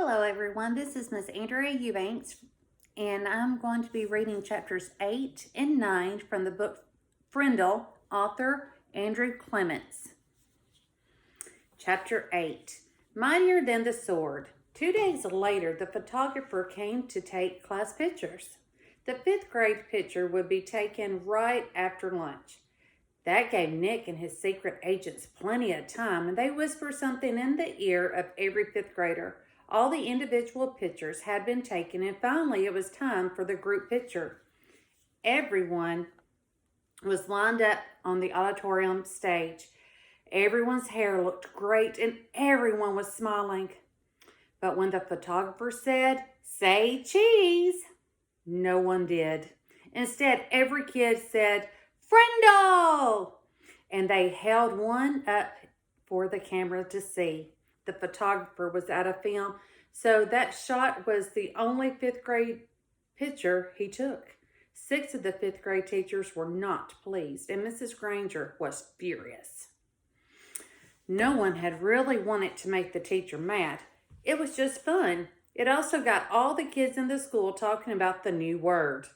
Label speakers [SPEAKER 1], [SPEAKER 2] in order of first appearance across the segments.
[SPEAKER 1] Hello everyone, this is Miss Anndrea Eubanks, and I'm going to be reading chapters 8 and 9 from the book Frindle, author Andrew Clements. Chapter 8, Mightier Than the Sword. 2 days later, the photographer came to take class pictures. The 5th grade picture would be taken right after lunch. That gave Nick and his secret agents plenty of time, and they whispered something in the ear of every 5th grader. All the individual pictures had been taken, and finally it was time for the group picture. Everyone was lined up on the auditorium stage. Everyone's hair looked great, and everyone was smiling. But when the photographer said, "Say cheese," no one did. Instead, every kid said, "Frindle!" And they held one up for the camera to see. The photographer was out of film, so that shot was the only 5th grade picture he took. 6 of the 5th grade teachers were not pleased, and Mrs. Granger was furious. No one had really wanted to make the teacher mad. It was just fun. It also got all the kids in the school talking about the new word.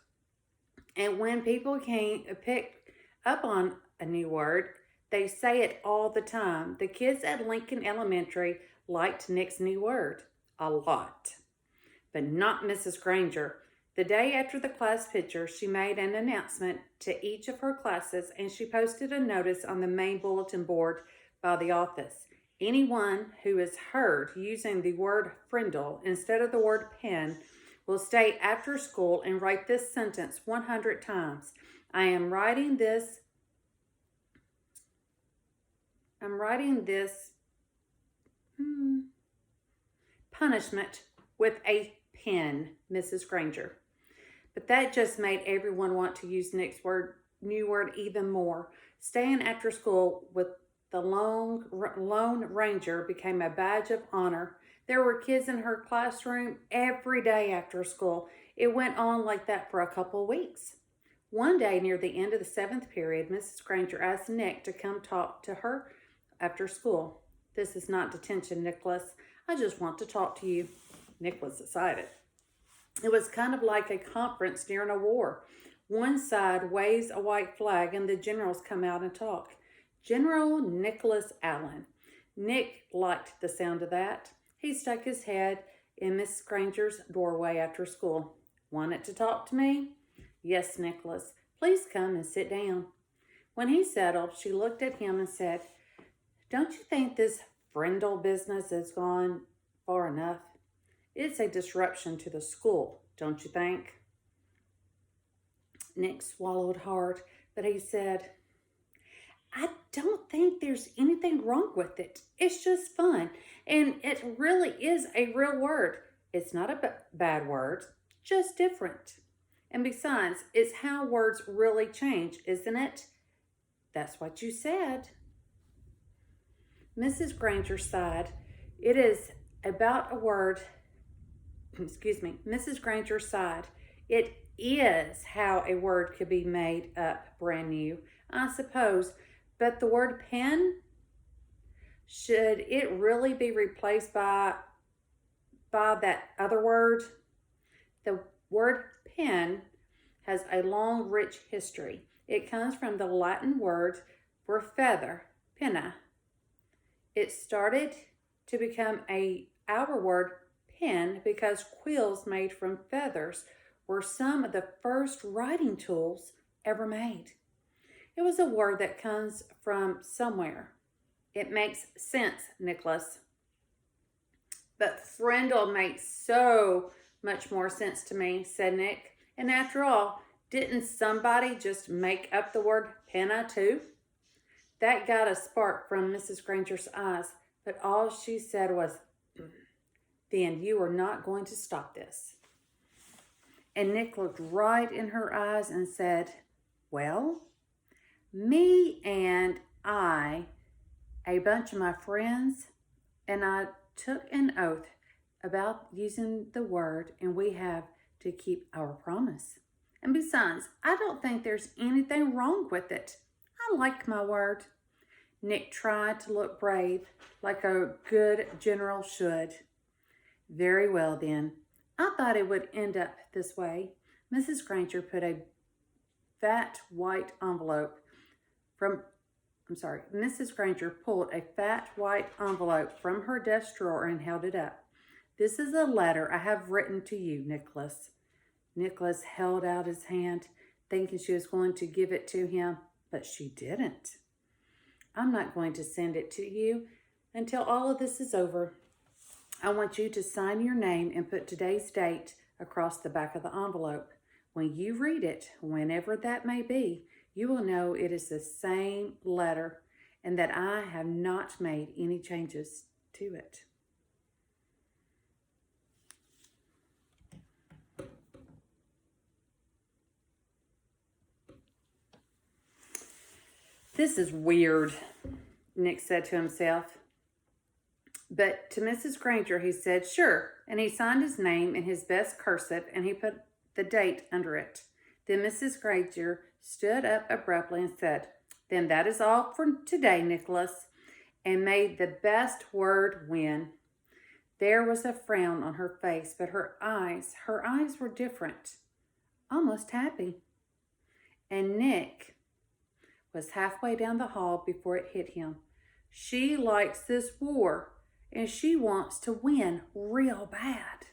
[SPEAKER 1] And when people pick up on a new word, they say it all the time. The kids at Lincoln Elementary liked Nick's new word a lot, but not Mrs. Granger. The day after the class picture, she made an announcement to each of her classes, and she posted a notice on the main bulletin board by the office. Anyone who is heard using the word Frindle instead of the word pen will stay after school and write this sentence 100 times. I am writing this punishment with a pen, Mrs. Granger. But that just made everyone want to use Nick's new word even more. Staying after school with the Lone Ranger became a badge of honor. There were kids in her classroom every day after school. It went on like that for a couple of weeks. One day near the end of the 7th period, Mrs. Granger asked Nick to come talk to her after school. "This is not detention, Nicholas. I just want to talk to you." Nick was excited. It was kind of like a conference during a war. One side waves a white flag and the generals come out and talk. General Nicholas Allen. Nick liked the sound of that. He stuck his head in Miss Granger's doorway after school. "Wanted to talk to me?" "Yes, Nicholas. Please come and sit down." When he settled, she looked at him and said, "Don't you think this Frindle business has gone far enough? It's a disruption to the school, don't you think?" Nick swallowed hard, but he said, "I don't think there's anything wrong with it. It's just fun, and it really is a real word. It's not a bad word, just different. And besides, it's how words really change, isn't it?" "That's what you said." Mrs. Granger sighed. "It is about a word." Mrs. Granger sighed. "It is how a word could be made up brand new, I suppose. But the word pen, should it really be replaced by that other word?" The word pen has a long, rich history. It comes from the Latin word for feather, penna. It started to become our word pen because quills made from feathers were some of the first writing tools ever made. It was a word that comes from somewhere. It makes sense, Nicholas. "But Frindle makes so much more sense to me," said Nick. "And after all, didn't somebody just make up the word penna too?" That got a spark from Mrs. Granger's eyes, but all she said was, "Then you are not going to stop this." And Nick looked right in her eyes and said, "Well, me and a bunch of my friends, and I took an oath about using the word, and we have to keep our promise. And besides, I don't think there's anything wrong with it. I like my word." Nick tried to look brave, like a good general should. Very well then. I thought it would end up this way. Mrs. Granger put a fat white envelope from Mrs. Granger pulled a fat white envelope from her desk drawer and held it up. This is a letter I have written to you, Nicholas. Nicholas held out his hand, thinking she was going to give it to him, but she didn't. I'm not going to send it to you until all of this is over. I want you to sign your name and put today's date across the back of the envelope. When you read it, whenever that may be, you will know it is the same letter and that I have not made any changes to it. This is weird, Nick said to himself. But to Mrs. Granger, he said, sure, and he signed his name in his best cursive, and he put the date under it. Then Mrs. Granger stood up abruptly and said, then that is all for today, Nicholas, and made the best word win. There was a frown on her face, but her eyes were different, almost happy. And Nick was halfway down the hall before it hit him. She likes this war, and she wants to win real bad.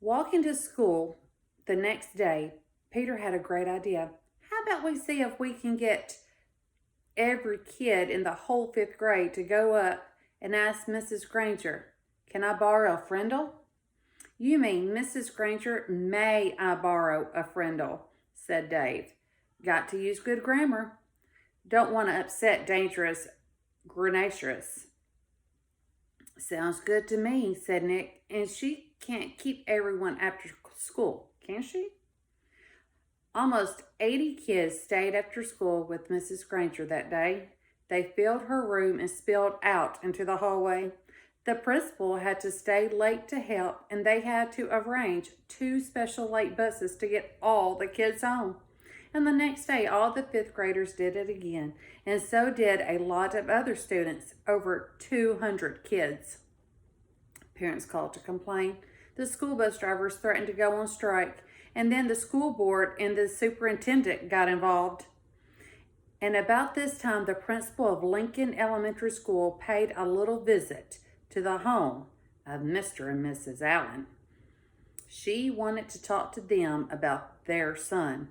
[SPEAKER 1] Walking to school the next day, Peter had a great idea. How about we see if we can get every kid in the whole 5th grade to go up and ask Mrs. Granger, can I borrow a Frindle? You mean, Mrs. Granger, may I borrow a Frindle? Said Dave. Got to use good grammar. Don't want to upset dangerous Grenacious. Sounds good to me, said Nick. And she can't keep everyone after school, can she? Almost 80 kids stayed after school with Mrs. Granger that day. They filled her room and spilled out into the hallway. The principal had to stay late to help, and they had to arrange 2 special late buses to get all the kids home. And the next day, all the 5th graders did it again, and so did a lot of other students, over 200 kids. Parents called to complain. The school bus drivers threatened to go on strike, and then the school board and the superintendent got involved. And about this time, the principal of Lincoln Elementary School paid a little visit to the home of Mr. and Mrs. Allen. She wanted to talk to them about their son,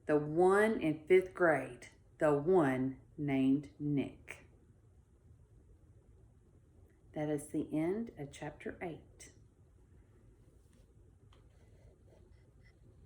[SPEAKER 1] the one in 5th grade, the one named Nick. That is the end of chapter 8.